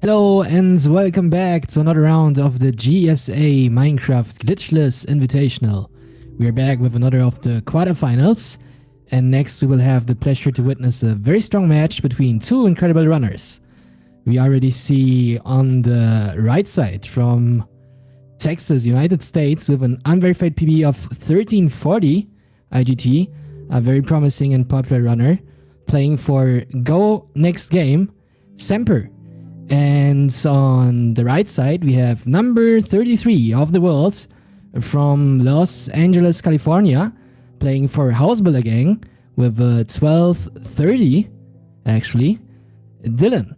Hello and welcome back to another round of the GSA Minecraft Glitchless Invitational. We are back with another of the quarterfinals, and next we will have the pleasure to witness a very strong match between two incredible runners. We already see on the right side from Texas, United States, with an unverified PB of 1340 IGT, a very promising and popular runner, playing for Go Next Game, Semper. And on the right side, we have number 33 of the world from Los Angeles, California, playing for Housebuilder Gang with 1230, actually, Dylqn.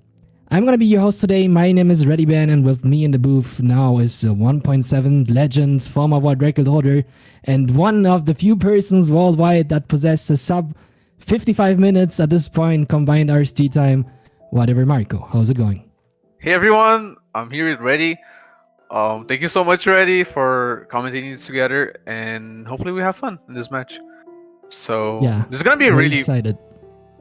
I'm gonna be your host today. My name is ReadyBan, and with me in the booth now is 1.7 legend, former world record holder, and one of the few persons worldwide that possess a sub 55 minutes at this point combined RSG time. Whatever, Marco. How's it going? Hey everyone, I'm here with Reddy. Thank you so much, Reddy, for commentating this together, and hopefully we have fun in this match. So Yeah, this is gonna be a very really. excited.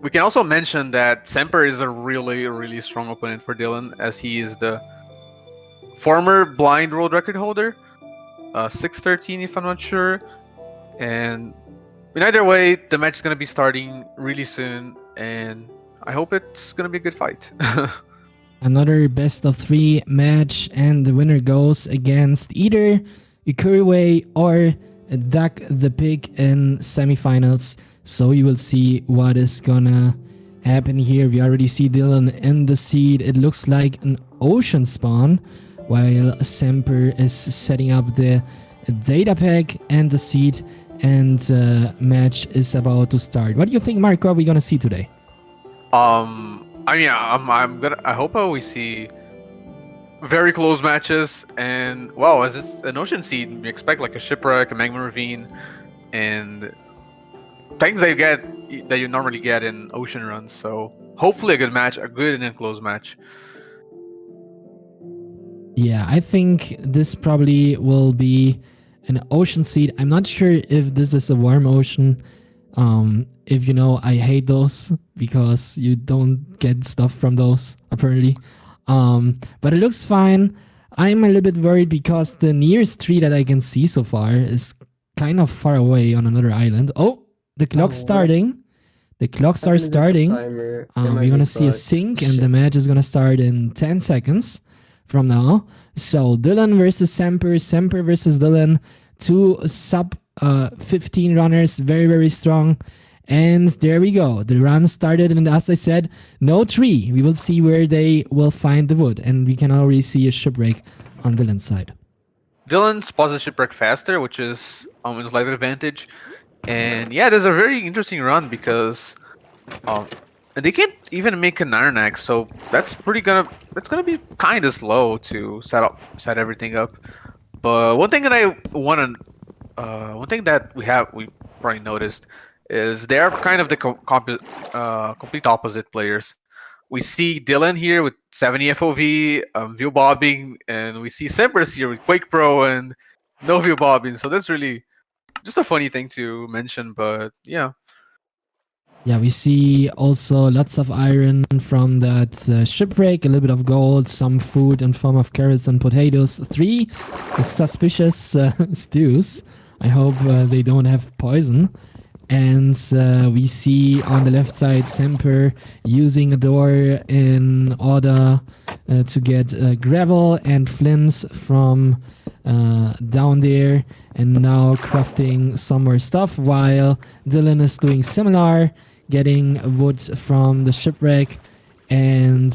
We can also mention that Semper is a really strong opponent for Dylqn, as he is the former blind world record holder, 613 if I'm not sure. And in either way, the match is gonna be starting really soon, and I hope it's gonna be a good fight. Another best of 3 match, and the winner goes against either Ikuriwe or Duck the Pig in semifinals. So you will see what is gonna happen here. We already see Dylqn in the seed. It looks like an ocean spawn, while Semper is setting up the data pack and the seed, and match is about to start. What do you think, Marco, are we gonna see today? I hope we see very close matches, and wow, as it's an ocean seed, we expect like a shipwreck, a magma ravine, and things that you normally get in ocean runs. So hopefully a good match, a good and close match. Yeah, I think this probably will be an ocean seed. I'm not sure if this is a warm ocean. If you know, I hate those because you don't get stuff from those, apparently. But it looks fine. I'm a little bit worried because the nearest tree that I can see so far is kind of far away on another island. Oh, the clock's starting. The clocks are starting. We're gonna see a sync, and the match is gonna start in 10 seconds from now. So Dylqn versus Semper, Semper versus Dylqn, two sub 15 runners, very strong. And there we go. The run started, and as I said, no tree. We will see where they will find the wood, and we can already see a shipwreck on Dylqn's side. Dylqn spots the shipwreck faster, which is a slight advantage. And yeah, there's a very interesting run because they can't even make an iron axe, so that's gonna be kind of slow to set everything up. But one thing that we probably noticed is they're kind of the complete opposite players. We see Dylqn here with 70 FOV, view bobbing, and we see Semper's here with Quake Pro and no view bobbing. So that's really just a funny thing to mention, but yeah. Yeah, we see also lots of iron from that shipwreck, a little bit of gold, some food in form of carrots and potatoes, 3 suspicious stews. I hope they don't have poison. And we see on the left side Semper using a door in order to get gravel and flints from down there, and now crafting some more stuff, while Dylqn is doing similar, getting wood from the shipwreck. And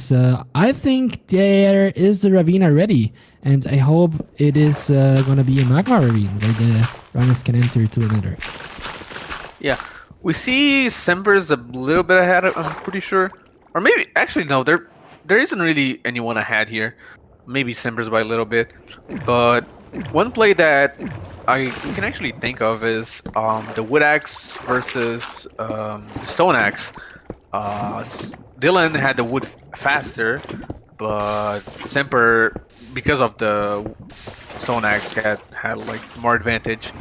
I think there is a ravine already, and I hope it is gonna be a magma ravine where the runners can enter to the Nether. Yeah, we see Semper's a little bit ahead, I'm pretty sure. Or maybe, actually, no, there isn't really anyone ahead here. Maybe Semper's by a little bit. But one play that I can actually think of is the wood axe versus the stone axe. Dylqn had the wood faster, but Semper, because of the stone axe, had like more advantage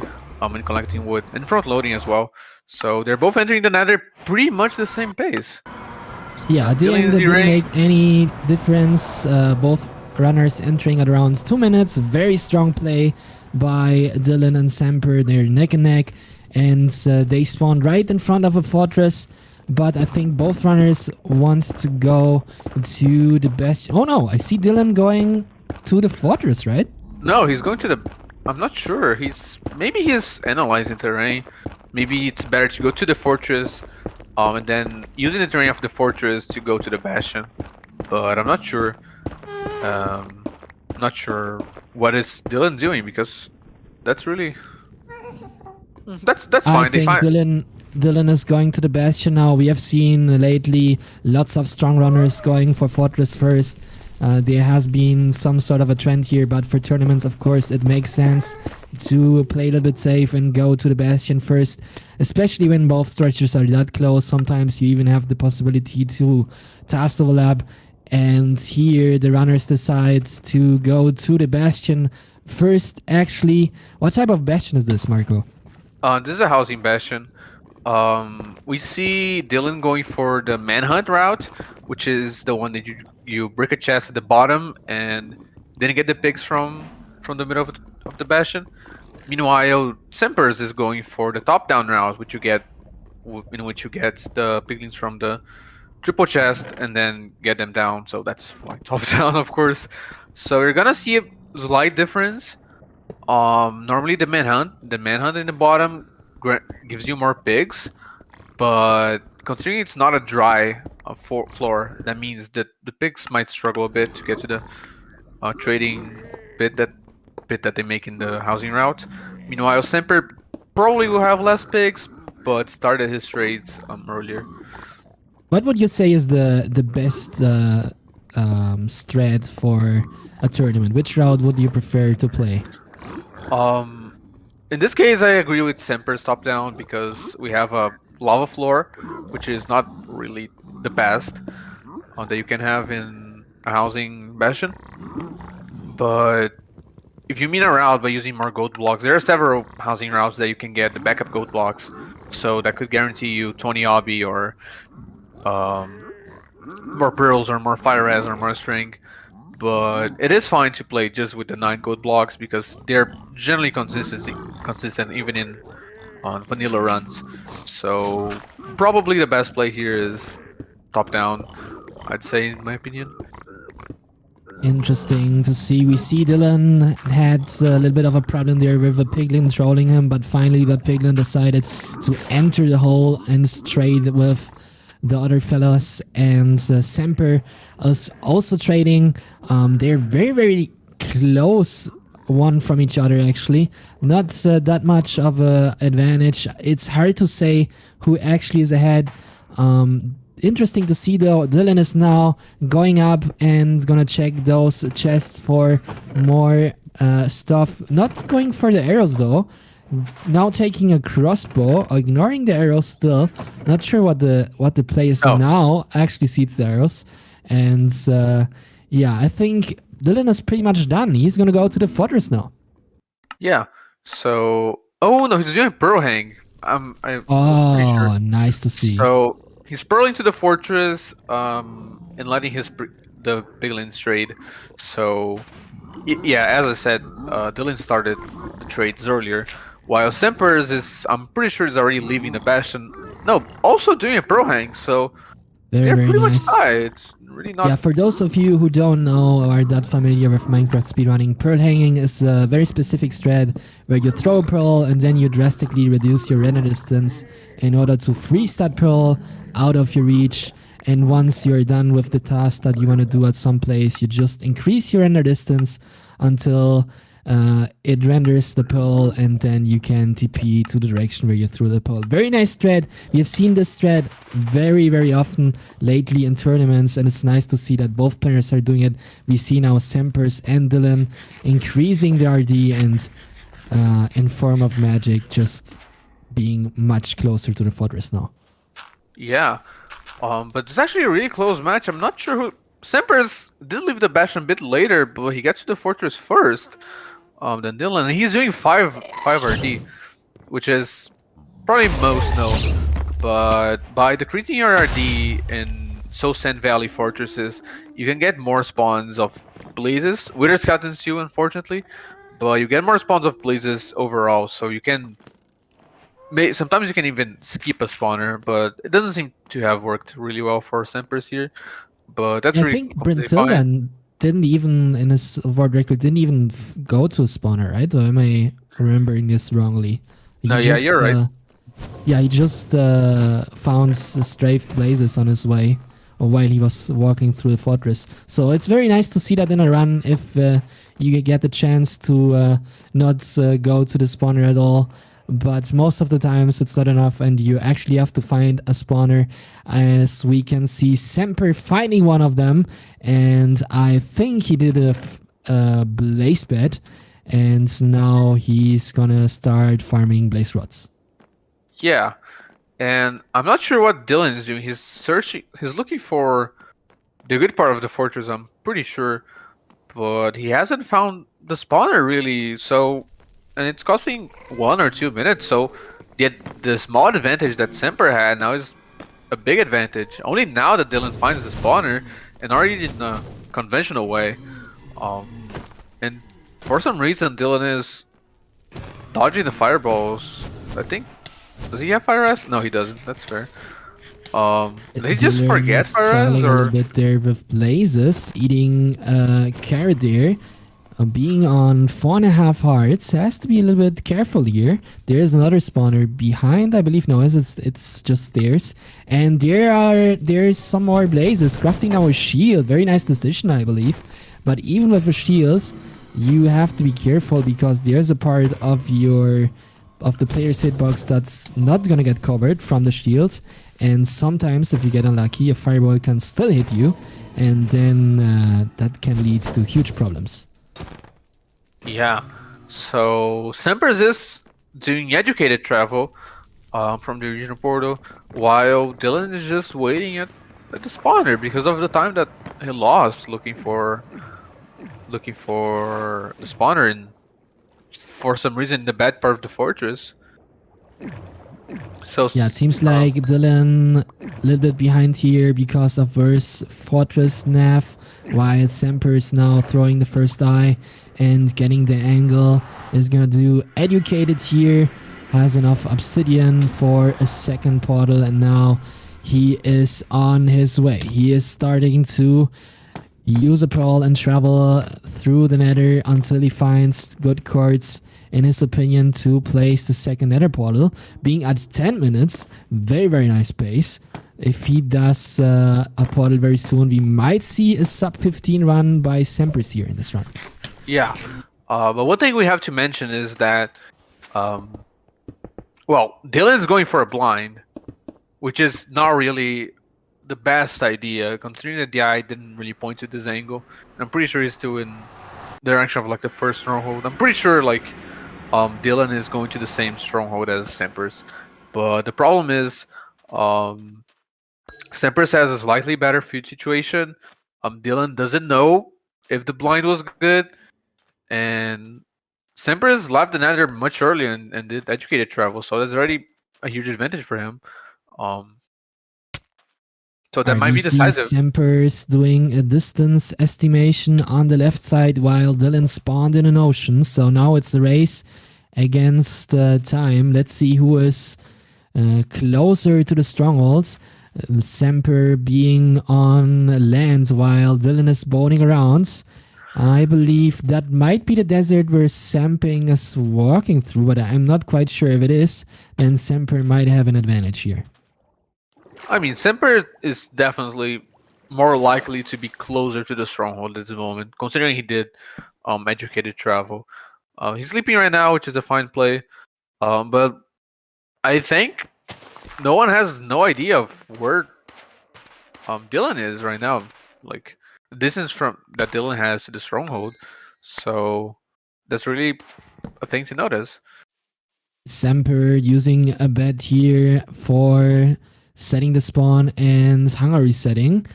in collecting wood and front loading as well. So they're both entering the Nether pretty much the same pace. Yeah, at the Dylan end is it didn't E-Ray. make any difference. Both runners entering at around 2 minutes. Very strong play by Dylqn and Semper. They're neck and neck, and they spawned right in front of a fortress. But I think both runners wants to go to the best. Oh no, I see Dylqn going to the fortress, right? No, he's going to the. I'm not sure. Maybe he's analyzing terrain. Maybe it's better to go to the fortress, and then using the terrain of the fortress to go to the bastion. But I'm not sure. Um, not sure what is Dylan doing because that's really that's I fine. They think find. Dylqn is going to the Bastion now. We have seen lately lots of strong runners going for Fortress first. There has been some sort of a trend here, but for tournaments, of course, it makes sense to play a little bit safe and go to the Bastion first, especially when both structures are that close. Sometimes you even have the possibility to task overlap, and here the runners decide to go to the Bastion first. Actually, what type of Bastion is this, Marco? This is a housing bastion. We see Dylan going for the manhunt route, which is the one that you break a chest at the bottom and then get the pigs from the middle of the bastion. Meanwhile, Semper's is going for the top down route, which you get in which you get the piglins from the triple chest and then get them down. So that's why top down, of course. So you're gonna see a slight difference. Normally the manhunt in the bottom gives you more pigs, but considering it's not a dry floor, that means that the pigs might struggle a bit to get to the trading bit that they make in the housing route. Meanwhile, Semper probably will have less pigs, but started his trades earlier. What would you say is the best strat for a tournament? Which route would you prefer to play? Um, in this case, I agree with Semper's top down because we have a lava floor, which is not really the best that you can have in a housing bastion. But if you mean a route by using more gold blocks, there are several housing routes that you can get the backup gold blocks, so that could guarantee you 20 obby or um, more pearls or more fire res or more string. But it is fine to play just with the 9 gold blocks because they're generally consistent even in on vanilla runs. So probably the best play here is top down, I'd say, in my opinion. Interesting to see. We see Dylqn had a little bit of a problem there with a piglin trolling him, but finally that piglin decided to enter the hole and trade with the other fellas. And Semper is also trading. They're very, very close one from each other, actually. Not that much of a advantage. It's hard to say who actually is ahead. Interesting to see though, Dylqn is now going up and gonna check those chests for more stuff. Not going for the arrows though. Now taking a crossbow, ignoring the arrows still. Not sure what the play is Oh, now. Actually sees the arrows. And yeah, I think Dylqn is pretty much done. He's gonna go to the fortress now. yeah. So, oh no, he's doing pearl hang. I was pretty sure. Oh, nice to see. So he's pearling to the fortress, and letting the piglins trade. So yeah, as I said, Dylan started the trades earlier, while Semper's is I'm pretty sure is already leaving the bastion. No, also doing a pearl hang. So Very, they're very pretty much nice. tied. It's really Yeah, not. for those of you who don't know or are not familiar with Minecraft speedrunning, pearl hanging is a very specific strat where you throw a pearl and then you drastically reduce your render distance in order to freeze that pearl out of your reach. And once you're done with the task that you want to do at some place, you just increase your render distance until it renders the pearl, and then you can TP to the direction where you threw the pearl. Very nice thread. We have seen this thread very, very often lately in tournaments, and it's nice to see that both players are doing it. We see now Sempers and Dylqn increasing the RD, and in form of magic, just being much closer to the fortress now. Yeah, but it's actually a really close match. I'm not sure who. Semper's did leave the bastion a bit later, but he gets to the fortress first. Than Dylan, and he's doing five RD, which is probably most known. But by decreasing your RD in so Sand Valley fortresses, you can get more spawns of blazes. Wither skeletons too, unfortunately, but you get more spawns of blazes overall. So you can sometimes you can even skip a spawner, but it doesn't seem to have worked really well for Sempers here. But that's I really think completely fine. Brintilda didn't even, in his world record, didn't even go to a spawner, right? Or am I remembering this wrongly? No, He yeah, you're just, right. yeah, he just found strafe blazes on his way, or while he was walking through the fortress. So it's very nice to see that in a run if you get the chance to not go to the spawner at all. But most of the times it's not enough, and you actually have to find a spawner. As we can see, Semper finding one of them, and I think he did a blaze bed, and now he's gonna start farming blaze rods. Yeah, and I'm not sure what Dylan is doing. He's searching. He's looking for the good part of the fortress. I'm pretty sure, but he hasn't found the spawner really. So, and it's costing 1 or 2 minutes. So, the small advantage that Semper had now is a big advantage. Only now that Dylan finds the spawner, and already in a conventional way. Um, and for some reason, Dylan is dodging the fireballs. I think, does he have fire arrows? No, he doesn't. That's fair. Did he just Dylan forget is fire arrows, struggling a little or bit there with blazes, eating carrot there. Being on 4.5 hearts, has to be a little bit careful here. There is another spawner behind, I believe. No, it's just stairs, and there's some more blazes. Crafting now a shield, very nice decision, I believe. But even with the shields, you have to be careful because there's a part of the player's hitbox that's not gonna get covered from the shield, and sometimes if you get unlucky, a fireball can still hit you, and then that can lead to huge problems. yeah? So Sempers is doing educated travel, from the regional portal, while Dylan is just waiting at the spawner because of the time that he lost looking for the spawner and for some reason the bad part of the fortress. So Yeah, it seems like Dylan a little bit behind here because of worse Fortress Nav, while Semper is now throwing the first eye and getting the angle. Is gonna do educated here, has enough obsidian for a second portal, and now he is on his way. He is starting to use a pearl and travel through the nether until he finds good cards, in his opinion, to place the second nether portal, being at 10 minutes. Very, very nice pace. If he does a portal very soon, we might see a sub 15 run by Sempers here in this run. yeah, but one thing we have to mention is that, um, well, Dylan's going for a blind, which is not really the best idea, considering that the eye didn't really point to this angle. I'm pretty sure he's still in the direction of like the first stronghold. I'm pretty sure like Dylan is going to the same stronghold as Sempers, but the problem is um, Sempers has a slightly better food situation. Dylan doesn't know if the blind was good, and Sempers left the Nether much earlier and did educated travel, so that's already a huge advantage for him. Um, so that Alright, might we be see decisive. Sempers doing a distance estimation on the left side while Dylan spawned in an ocean. So now it's a race against time. Let's see who is closer to the strongholds. Semper being on land while Dylan is boating around. I believe that might be the desert where Samping is walking through, but I'm not quite sure if it is. Then Semper might have an advantage here. I mean, Semper is definitely more likely to be closer to the stronghold at the moment, considering he did educated travel. He's sleeping right now, which is a fine play. But I think no one has no idea of where Dylan is right now. Like the distance from that Dylan has to the stronghold. So that's really a thing to notice. Semper using a bed here for setting the spawn and hunger resetting.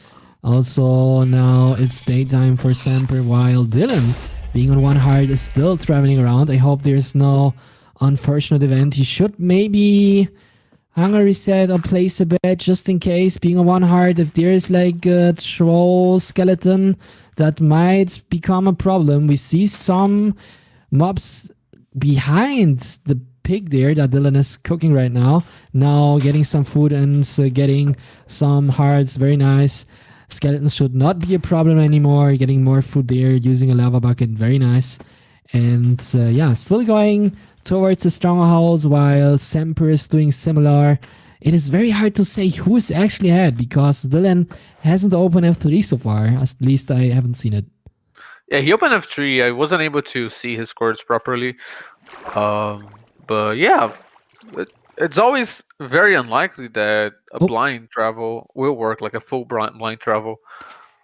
Also, now it's daytime for Semper while Dylan, being on one heart, is still traveling around. I hope there's no unfortunate event. He should maybe Hunger reset or place a bet just in case. Being a one heart, if there is like a troll skeleton, that might become a problem. We see some mobs behind the pig there that Dylqn is cooking right now. Now getting some food and getting some hearts. Very nice. Skeletons should not be a problem anymore. Getting more food there using a lava bucket. Very nice. And yeah, still going towards the strongholds while Semper is doing similar. It is very hard to say who is actually ahead because Dylqn hasn't opened F3 so far. At least I haven't seen it. Yeah, he opened F3. I wasn't able to see his scores properly. But yeah, it's always very unlikely that a blind travel will work, like a full blind travel.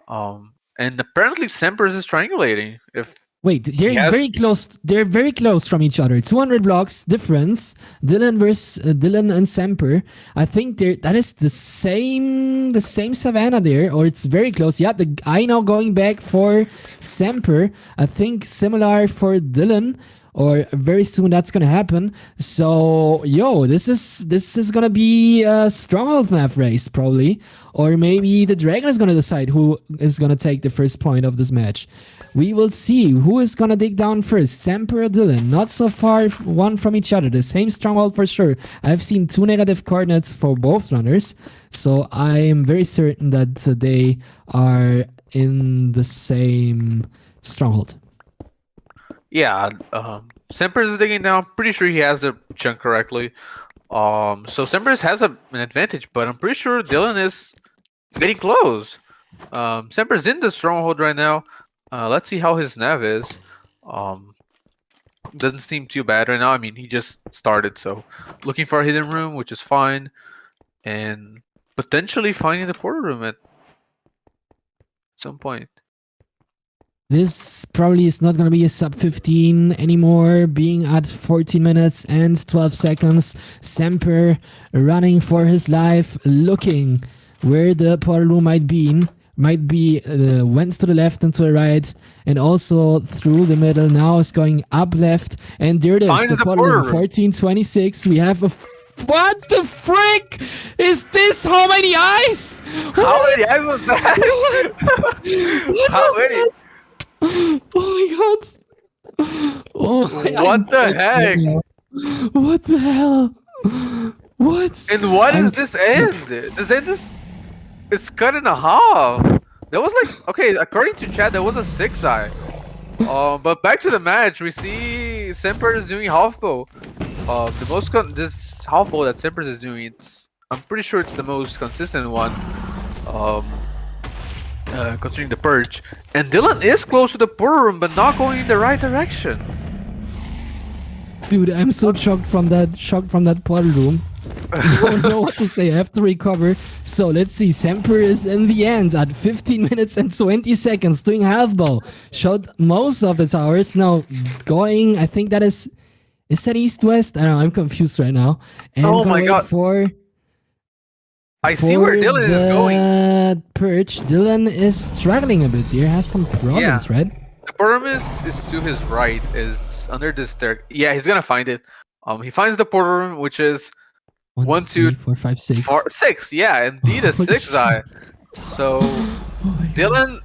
And apparently Semper's is triangulating. If Wait, they're very close. They're very close from each other. 200 blocks difference. Dylqn versus Dylqn and Semper. I think that is the same savannah there, or it's very close. Yeah, the guy now going back for Semper. I think similar for Dylqn, or very soon that's gonna happen. So yo, this is gonna be a stronghold map race probably, or maybe the dragon is gonna decide who is gonna take the first point of this match. We will see who is gonna dig down first, Semper or Dylqn. Not so far one from each other. The same stronghold for sure. I've seen 2 negative coordinates for both runners, so I am very certain that they are in the same stronghold. Yeah, Semper's is digging down. Pretty sure he has the chunk correctly. So Semper's has an advantage, but I'm pretty sure Dylqn is getting close. Semper's in the stronghold right now. Let's see how his nav is. Doesn't seem too bad right now. I mean, he just started, so looking for a hidden room, which is fine, and potentially finding the portal room at some point. This probably is not going to be a sub 15 anymore, being at 14 minutes and 12 seconds. Semper running for his life, looking where the portal room might be. Went to the left and to the right, and also through the middle. Now is going up left, and there it is. Finds The portal room, 1426. We have a. What the frick is this? How many eyes? How many eyes was that? How many? Oh my god! Oh, What the heck? What the hell? What? And what is this end? This end is cut in half. That was like, okay, according to chat, that was a 6-eye. But back to the match, we see Semper is doing half bow. This half bow that Semper is doing, I'm pretty sure it's the most consistent one. Considering the purge, and Dylqn is close to the portal room, but not going in the right direction. Dude, I'm so shocked from that portal room. I don't know what to say. I have to recover. So let's see. Semper is in the end at 15 minutes and 20 seconds doing half bow. Shot most of the towers. Now going, I think that is that east-west? I don't know. I'm confused right now. And oh my god. I see where Dylqn is going. Purge. Dylqn is struggling a bit there. Has some problems, right? The portal room is to his right. Is under this stair. Yeah, he's gonna find it. He finds the portal room, which is 1, 2, 3, 4, 5, 6. 6. Yeah, indeed a 6-eye. So Dylqn,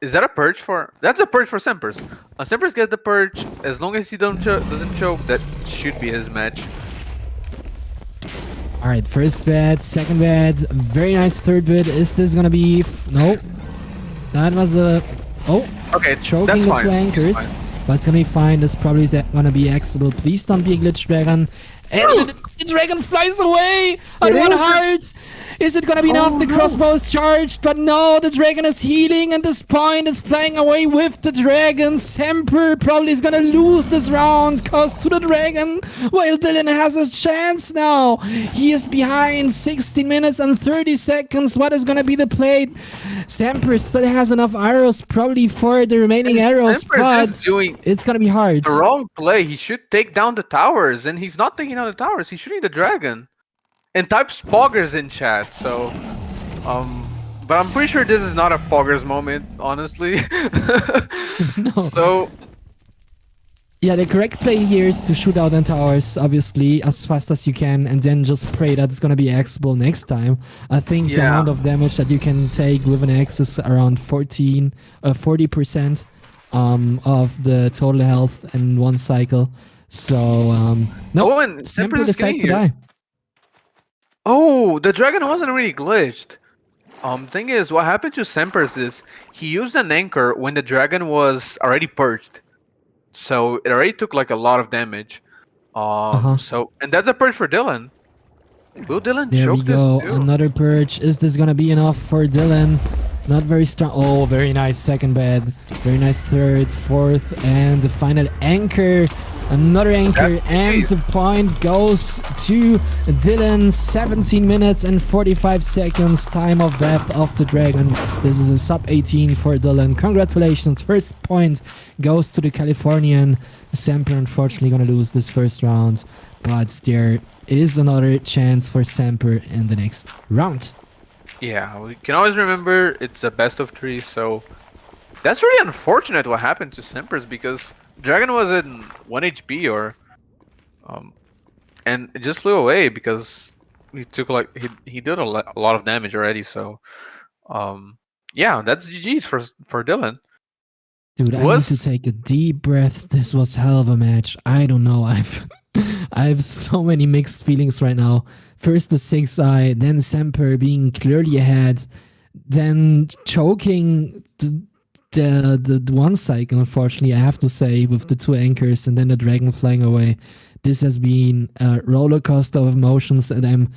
is that a purge for? That's a purge for Semper's. Semper's gets the purge. As long as he doesn't choke, that should be his match. All right, first bet, second bet, very nice third bet. Is this gonna be? No, that was a okay, choking the 2 anchors, but it's gonna be fine. This probably is gonna be acceptable. Please don't be a glitch dragon. And the dragon flies away at 1 heart. Is it gonna be enough? The crossbow is charged, but no, the dragon is healing, and this point is flying away with the dragon. Semper probably is gonna lose this round, cause to the dragon, while Dylqn has his chance now. He is behind 16 minutes and 30 seconds. What is gonna be the play? Semper still has enough arrows, probably for the remaining arrows, but it's gonna be hard. The wrong play. He should take down the towers, and he's not taking down the towers. He's shooting the dragon. And types poggers in chat, so but I'm pretty sure this is not a poggers moment, honestly. No. So Yeah, the correct play here is to shoot out the towers, obviously, as fast as you can, and then just pray that it's gonna be axable next time. I think the Yeah. amount of damage that you can take with an axe is around 40% of the total health in one cycle. So, nope, Oh, and Semper Semper's is getting decides to here. die. Oh, the dragon wasn't really glitched. Thing is, what happened to Semper's is he used an anchor when the dragon was already perched, so it already took like a lot of damage. Uh huh. And that's a perch for Dylqn. Will Dylqn There we choke this go. too? Another purge. Is this gonna be enough for Dylqn? Not very strong. Oh, very nice second bed. Very nice third, fourth, and the final anchor. Another That's anchor, and GG's. the point goes to Dylqn. 17 minutes and 45 seconds. Time of death of the dragon. This is a sub 18 for Dylqn. Congratulations. First point goes to the Californian. Semper unfortunately gonna lose this first round, but there is another chance for Semper in the next round. Yeah, we can always remember it's a best of three, so that's really unfortunate what happened to Semper's because Dragon was in 1 HP um and it just flew away because he took like he did a lot of damage already, so um yeah, that's GG's for Dylqn. Dude, It I need to was take a deep breath. This was hell of a match. I don't know. I have so many mixed feelings right now. First the 6-eye, then Semper being clearly ahead, then choking the one cycle, unfortunately, I have to say, with the two anchors and then the dragon flying away. This has been a roller coaster of emotions, and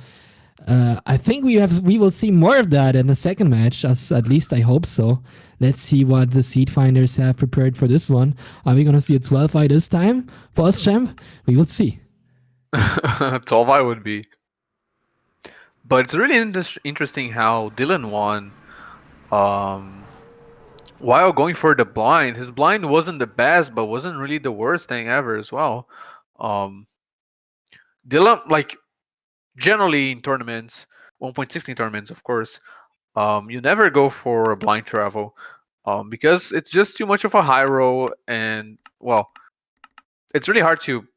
I think we will see more of that in the second match. As at least I hope so. Let's see what the seed finders have prepared for this one. Are we gonna see a 12-eye this time, boss champ? We will see. 12 I would be. But it's really interesting how Dylqn won um while going for the blind. His blind wasn't the best, but wasn't really the worst thing ever as well. Um Dylqn, like, generally in tournaments, 1.16 tournaments, of course, you never go for a blind travel, because it's just too much of a high roll, and well, it's really hard to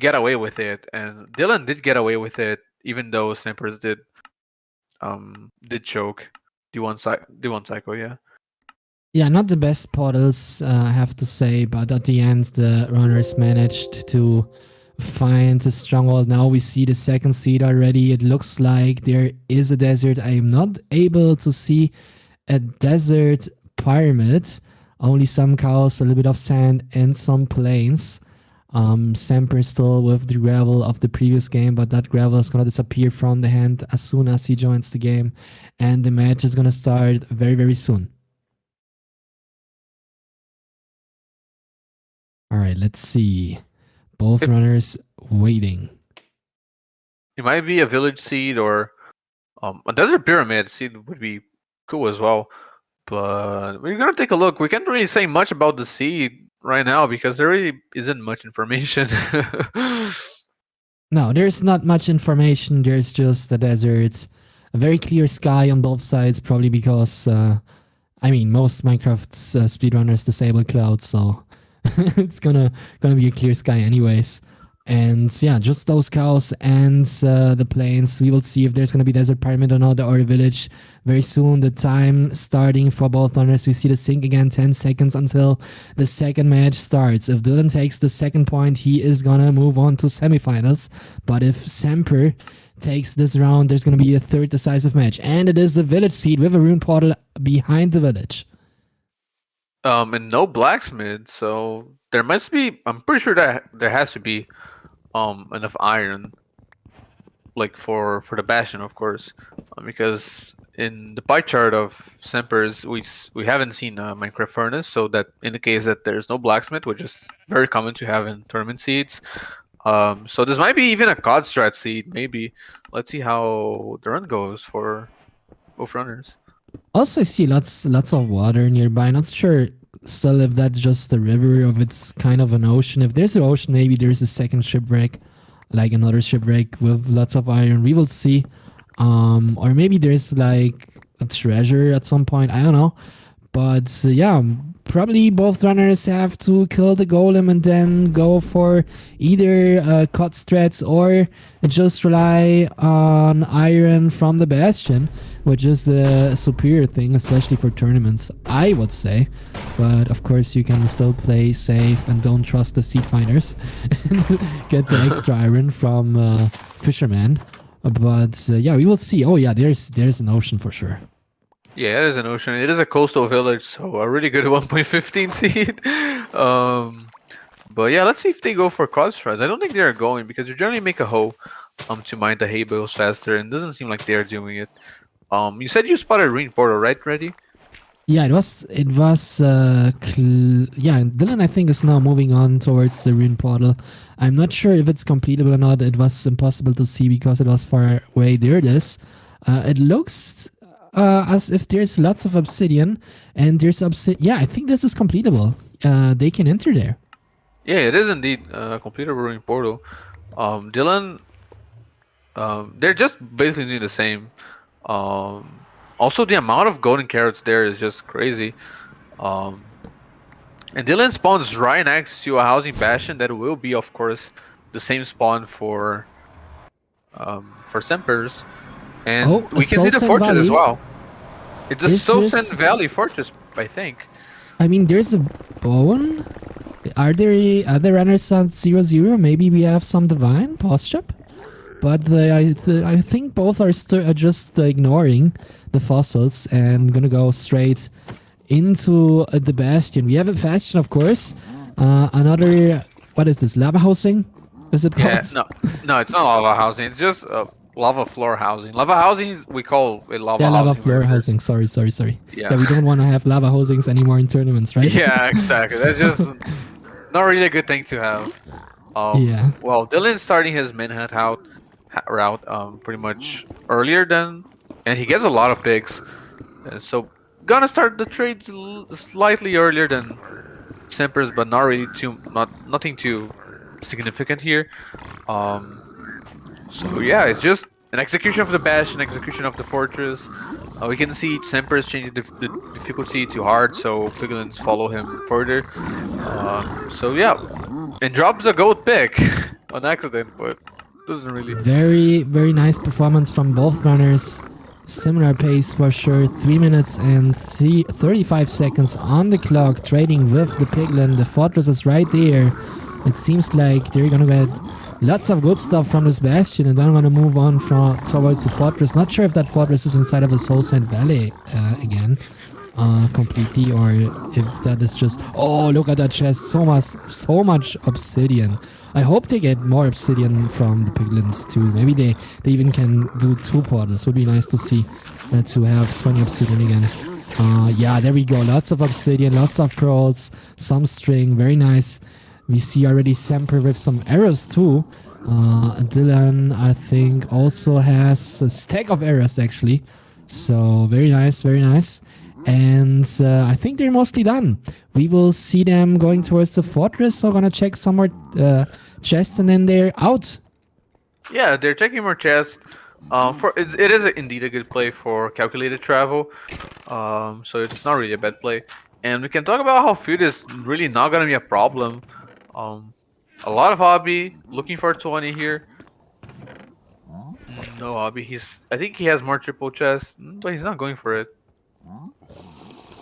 get away with it. And Dylqn did get away with it, even though Snippers did choke D1 cycle, yeah. Yeah, not the best portals, I have to say, but at the end, the runners managed to find the stronghold. Now we see the second seed already. It looks like there is a desert. I am not able to see a desert pyramid. Only some cows, a little bit of sand, and some plains. Semper still with the gravel of the previous game, but that gravel is gonna disappear from the hand as soon as he joins the game, and the match is gonna start very, very soon. All right, let's see. Both It, runners waiting. it might be a village seed or a desert pyramid seed would be cool as well. But we're gonna take a look. We can't really say much about the seed right now because there really isn't much information. No, there's not much information. There's just a desert, a very clear sky on both sides, probably because, I mean, most Minecraft's speedrunners disable clouds, so it's gonna be a clear sky anyways. And yeah, just those cows and the plains. We will see if there's gonna be desert pyramid or not, or a village very soon. The time starting for both runners. We see the sync again, 10 seconds until the second match starts. If Dylqn takes the second point, he is gonna move on to semifinals. But if Semper takes this round, there's gonna be a third decisive match, and it is the village seed with a rune portal behind the village. And no blacksmith, so there must be. I'm pretty sure that there has to be enough iron, like for the bastion, of course, because in the pie chart of Semper's, we haven't seen a Minecraft furnace, so that indicates that there's no blacksmith, which is very common to have in tournament seeds. So this might be even a COD strat seed, maybe. Let's see how the run goes for both runners. Also, I see lots of water nearby. Not sure still if that's just a river or if it's kind of an ocean. If there's an ocean, maybe there's a second shipwreck, like another shipwreck with lots of iron. We will see. Or maybe there's like a treasure at some point. I don't know. But yeah, probably both runners have to kill the golem and then go for either cut strats or just rely on iron from the bastion, which is the superior thing, especially for tournaments, I would say. But of course, you can still play safe and don't trust the seed finders and get the extra iron from fisherman. But yeah, we will see. Oh yeah, there's an ocean for sure. Yeah, it is an ocean. It is a coastal village, so a really good 1.15 seed. Um, but yeah, let's see if they go for crossroads. I don't think they are going because you generally make a hoe to mine the hay bales faster, and it doesn't seem like they are doing it. You said you spotted Ruin Portal, right? Ready? Yeah, yeah, Dylan I think is now moving on towards the rune portal. I'm not sure if it's completable or not. It was impossible to see because it was far away. There it is. It looks as if there's lots of obsidian and there's obsidian. Yeah, I think this is completable. They can enter there. Yeah, it is indeed completed Ruin Portal. Dylan, they're just basically doing the same. Also, the amount of golden carrots there is just crazy. Um, and Dylan spawns right next to a housing bastion that will be, of course, the same spawn for Semper's. And Oh, a we can see the Sultan fortress as Valley. well. It's a Is Sosen this? Valley fortress, I think. I mean, there's a bone. Are there other runners on 0-0? Maybe we have some divine postship? But I think both are just ignoring the fossils and gonna go straight into the bastion. We have a bastion, of course. Another, what is this? Lava housing? Is it Yeah, called? no, it's not lava housing. It's just lava floor housing. Lava housing, we call it lava Yeah, lava housing. floor housing. Sorry. Yeah, Yeah, we don't want to have lava housings anymore in tournaments, right? yeah, exactly. That's So, just not really a good thing to have. yeah. Well, Dylan's starting his manhunt route pretty much earlier than, and he gets a lot of picks. So gonna start the trades slightly earlier than Semper's, but not really nothing too significant here. Um, so yeah, it's just an execution of the bash, an execution of the fortress. We can see Semper's changing the difficulty to hard, so piglins follow him further. So yeah, and drops a gold pick on accident, but doesn't really. Very nice performance from both runners. Similar pace for sure. 3 minutes and 35 seconds on the clock, trading with the piglin. The fortress is right there. It seems like they're gonna get lots of good stuff from this bastion and then gonna move on towards the fortress. Not sure if that fortress is inside of a Soul Sand Valley again. Completely, or if that is just, oh, look at that chest, so much obsidian. I hope they get more obsidian from the piglins too. Maybe they even can do 2 portals. Would be nice to see, to have 20 obsidian again. Yeah, there we go, lots of obsidian, lots of pearls, some string, very nice. We see already Semper with some arrows too. Dylan, I think, also has a stack of arrows actually. So very nice. And I think they're mostly done. We will see them going towards the fortress. So gonna check some more chests and then they're out. Yeah, they're checking more chests. It is indeed a good play for calculated travel. So it's not really a bad play. And we can talk about how food is really not gonna be a problem. Um, a lot of hobby looking for 20 here. No hobby. I think he has more triple chests, but he's not going for it.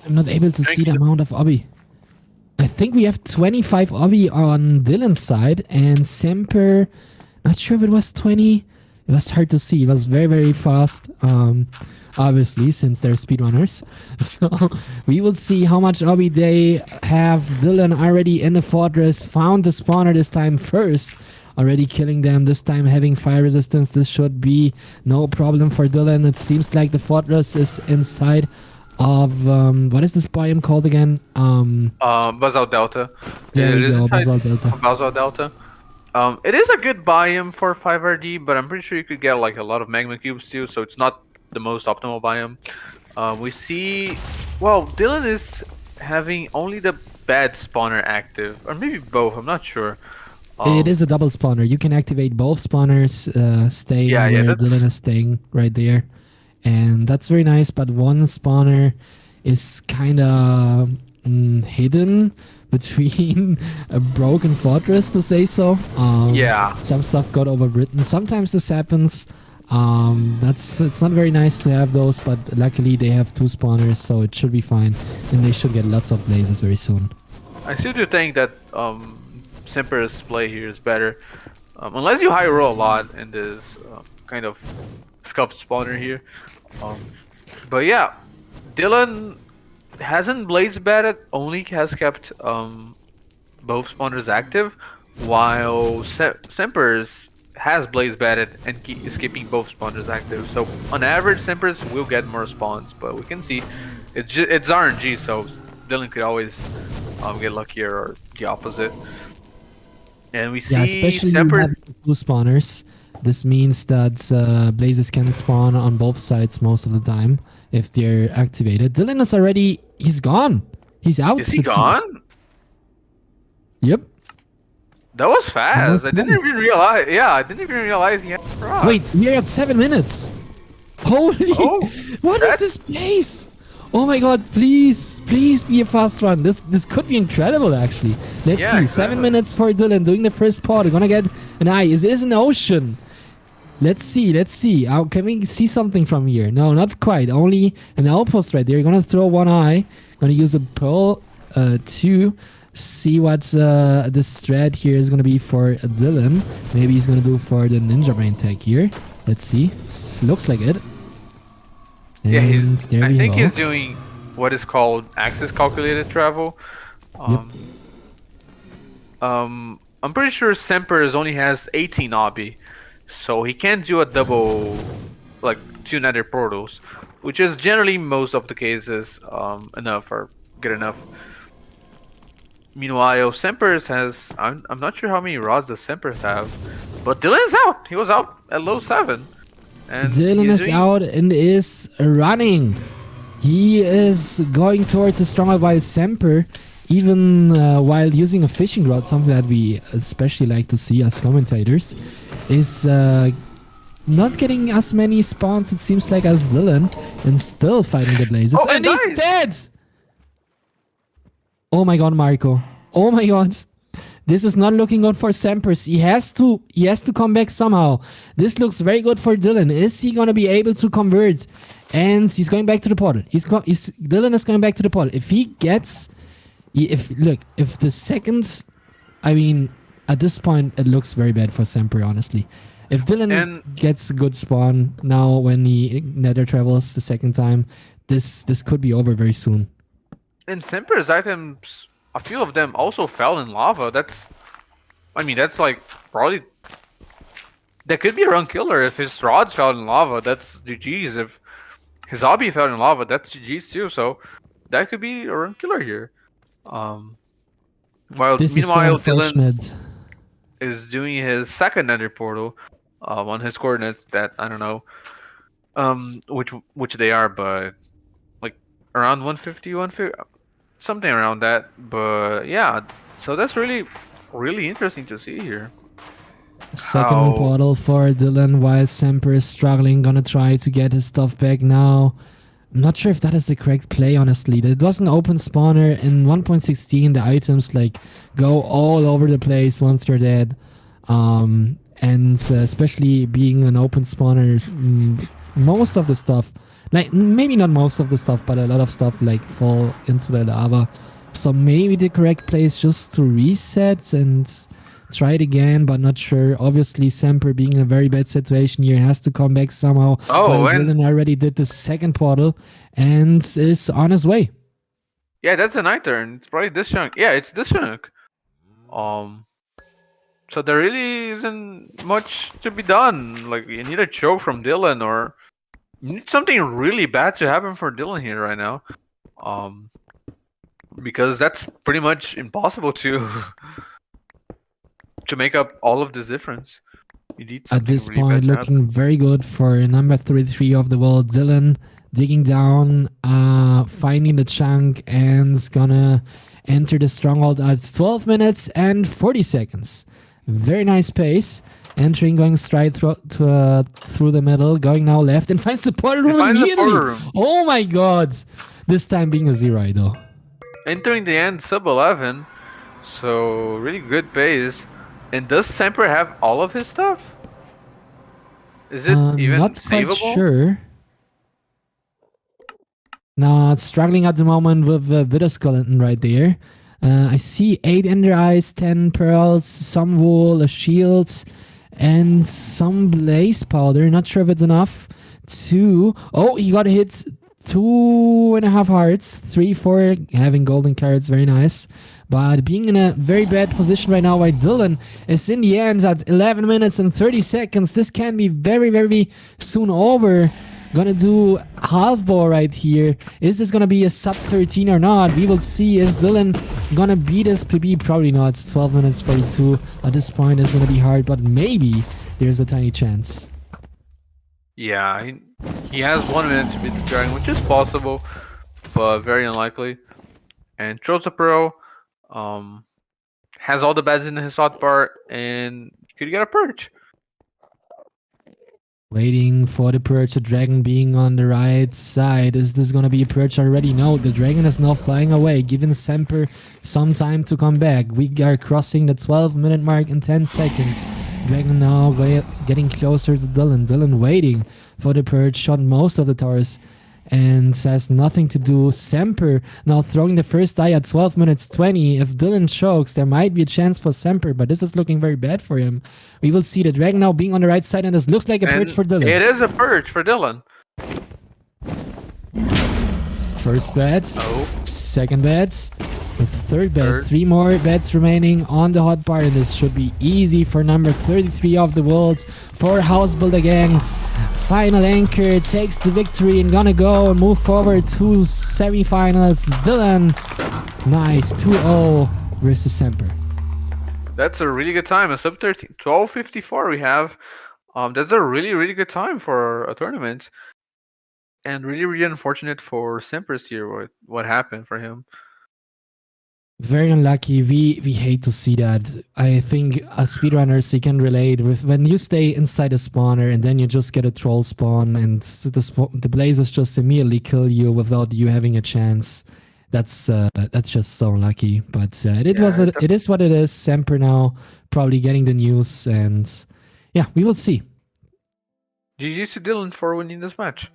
I'm not able to see the amount of obby. I think we have 25 obby on Dylan's side and Semper, not sure if it was 20. It was hard to see. It was very fast. Obviously, since they're speedrunners. So we will see how much obby they have. Dylan already in the fortress, found the spawner this time first. Already killing them, this time having fire resistance. This should be no problem for Dylan. It seems like the fortress is inside of, what is this biome called again? Basalt Delta. There It we is go, inside Basalt Delta. Basalt Delta. It is a good biome for 5RD, but I'm pretty sure you could get like a lot of magma cubes too, so it's not the most optimal biome. We see, well, Dylan is having only the bad spawner active, or maybe both. I'm not sure. It is a double spawner. You can activate both spawners, staying where Dylan is staying right there. And that's very nice, but one spawner is kind of hidden between a broken fortress, to say so. Yeah. Some stuff got overwritten. Sometimes this happens. It's not very nice to have those, but luckily they have 2 spawners, so it should be fine, and they should get lots of blazes very soon. I still do think that Semper's play here is better, unless you high roll a lot in this kind of scuffed spawner here. But yeah, Dylqn hasn't blazed batted, only has kept both spawners active, while Semper's has blaze batted and is keeping both spawners active. So on average, Semper's will get more spawns, but we can see it's RNG, so Dylqn could always get luckier or the opposite. And we see especially Semper's 2 spawners. This means that blazes can spawn on both sides most of the time if they're activated. Dylqn is already... He's gone. He's out. Is he gone? Yep. That was fast. I didn't even realize. Yeah, I didn't even realize he had frost. Wait, we're at 7 minutes. Holy! Oh, what is this place? Oh my god! Please be a fast run. This could be incredible, actually. Let's see. Exactly. 7 minutes for Dylqn doing the first part. We're gonna get an eye. Is this an ocean? Let's see. Can we see something from here? No, not quite. Only an outpost right there. You're gonna throw one eye. Gonna use a pearl to see what this thread here is gonna be for Dylqn. Maybe he's gonna do for the ninja brain tag here. Let's see. Looks like it. And yeah, I think he's doing what is called axis calculated travel. I'm pretty sure Semper's only has 18 obby, so he can't do a double, like 2 nether portals, which is generally most of the cases enough or good enough. Meanwhile, Semper's has, I'm not sure how many rods the Semper's have, but Dylqn's out. He was out at low 7. And Dylqn is out and is running. He is going towards the Stronghold while Semper, even while using a fishing rod, something that we especially like to see as commentators, is not getting as many spawns, it seems like, as Dylqn, and still fighting the blazes. Oh, and he's dead! Oh my god, Marco. Oh my god. This is not looking good for Semper. He has to come back somehow. This looks very good for Dylqn. Is he gonna be able to convert? And he's going back to the portal. Dylqn is going back to the portal. If he gets, if the second, I mean, at this point it looks very bad for Semper, honestly. If Dylqn gets a good spawn now when he nether travels the second time, this could be over very soon. And Semper's items, a few of them also fell in lava. That's like probably, that could be a run killer. If his rods fell in lava, that's GG's. If his obby fell in lava, that's GG's too. So that could be a run killer here. Meanwhile, Dylqn is doing his second nether portal on his coordinates that I don't know which they are, but like around 150, something around that. But yeah, so that's really interesting to see here. Second portal for Dylqn while Semper is struggling, gonna try to get his stuff back now. I'm not sure if that is the correct play, honestly. It was an open spawner. In 1.16 the items like go all over the place once they're dead, and especially being an open spawner, most of the stuff, like maybe not most of the stuff, but a lot of stuff like fall into the lava. So maybe the correct play is just to reset and try it again, but not sure. Obviously, Semper being in a very bad situation here has to come back somehow. Oh, and Dylqn already did the second portal and is on his way. Yeah, that's a night turn. It's probably this chunk. Yeah, it's this chunk. So there really isn't much to be done. Like, you need a choke from Dylqn, or you need something really bad to happen for Dylqn here right now. Because that's pretty much impossible to make up all of this difference. You need something at this really point, bad to looking happen. very good for number 33 of the world. Dylqn digging down, finding the chunk, and is gonna enter the stronghold at 12 minutes and 40 seconds. Very nice pace. Entering, going straight through the middle, going now left, and finds the portal room immediately. Oh my god! This time being a 0 though. Entering the end, sub 11. So really good pace. And does Semper have all of his stuff? Is it even Not quite savable? sure. No, struggling at the moment with the Widow Skeleton right there. I see 8 Ender Eyes, 10 Pearls, some wool, a shield, and some Blaze Powder. Not sure if it's enough. 2. Oh, he got hit 2.5 hearts. 3, 4, having golden carrots. Very nice. But being in a very bad position right now by Dylqn is in the end at 11 minutes and 30 seconds. This can be very, very soon over. Gonna do half ball right here. Is this gonna be a sub 13 or not? We will see. Is Dylqn gonna beat this PB? Probably not. 12 minutes 42 at this point is gonna be hard, but maybe there's a tiny chance. Yeah, he has 1 minute to beat the dragon, which is possible, but very unlikely. And Trosa Pro has all the beds in his hotbar, and could get a perch. Waiting for the perch, the dragon being on the right side. Is this gonna be a perch already? No, the dragon is now flying away, giving Semper some time to come back. We are crossing the 12-minute mark in 10 seconds. Dragon now getting closer to Dylqn. Dylqn waiting for the perch, shot most of the towers and has nothing to do. Semper now throwing the first die at 12 minutes 20. If Dylqn chokes, there might be a chance for Semper, but this is looking very bad for him. We will see the dragon now being on the right side, and this looks like a perch for Dylqn. It is a perch for Dylqn. First bet, second bet, the third bet, 3 more bets remaining on the hotbar, and this should be easy for number 33 of the world for House Builder Gang. Final anchor takes the victory and gonna go and move forward to semifinals. Dylqn, nice, 2-0 versus Semper. That's a really good time. A sub 13, 12:54 we have. That's a really, really good time for a tournament. And really, really unfortunate for Semper's here, what happened for him. Very unlucky. We hate to see that. I think as speedrunners, you can relate with when you stay inside a spawner and then you just get a troll spawn and the blazes just immediately kill you without you having a chance. That's just so unlucky. But it is what it is. Semper now probably getting the news, and yeah, we will see. GG's to Dylqn for winning this match.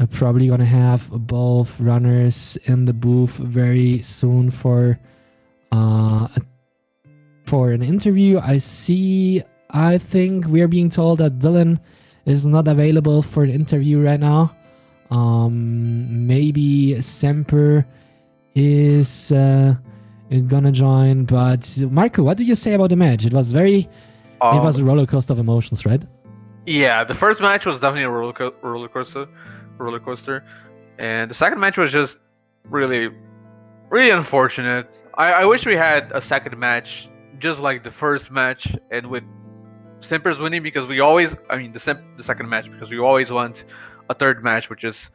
I'm probably gonna have both runners in the booth very soon for an interview. I think we're being told that Dylqn is not available for an interview right now. Maybe Semper is gonna join, but Marco, what do you say about the match? It was it was a roller coaster of emotions, right? Yeah, the first match was definitely a roller coaster, and the second match was just really, really unfortunate. I wish we had a second match just like the first match, and with Semper's winning, because the second match, because we always want a third match, which is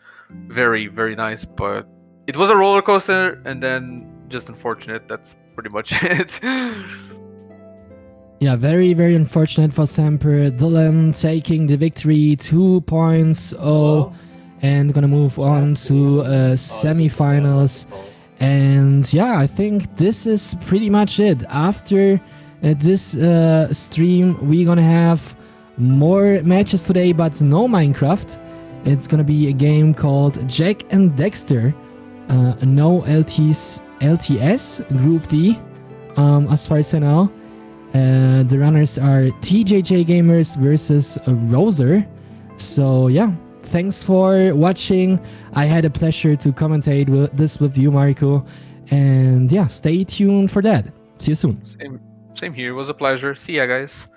very, very nice. But it was a roller coaster, and then just unfortunate. That's pretty much it. Yeah, very, very unfortunate for Semper. Dylqn taking the victory, 2.0, and gonna move on to semifinals. And yeah, I think this is pretty much it. After this stream, we're gonna have more matches today, but no Minecraft. It's gonna be a game called Jack and Dexter. No LTS Group D, as far as I know. The runners are TJJ Gamers versus Roser. So yeah, thanks for watching. I had a pleasure to commentate this with you, Marco. And yeah, stay tuned for that. See you soon. Same here. It was a pleasure. See ya, guys.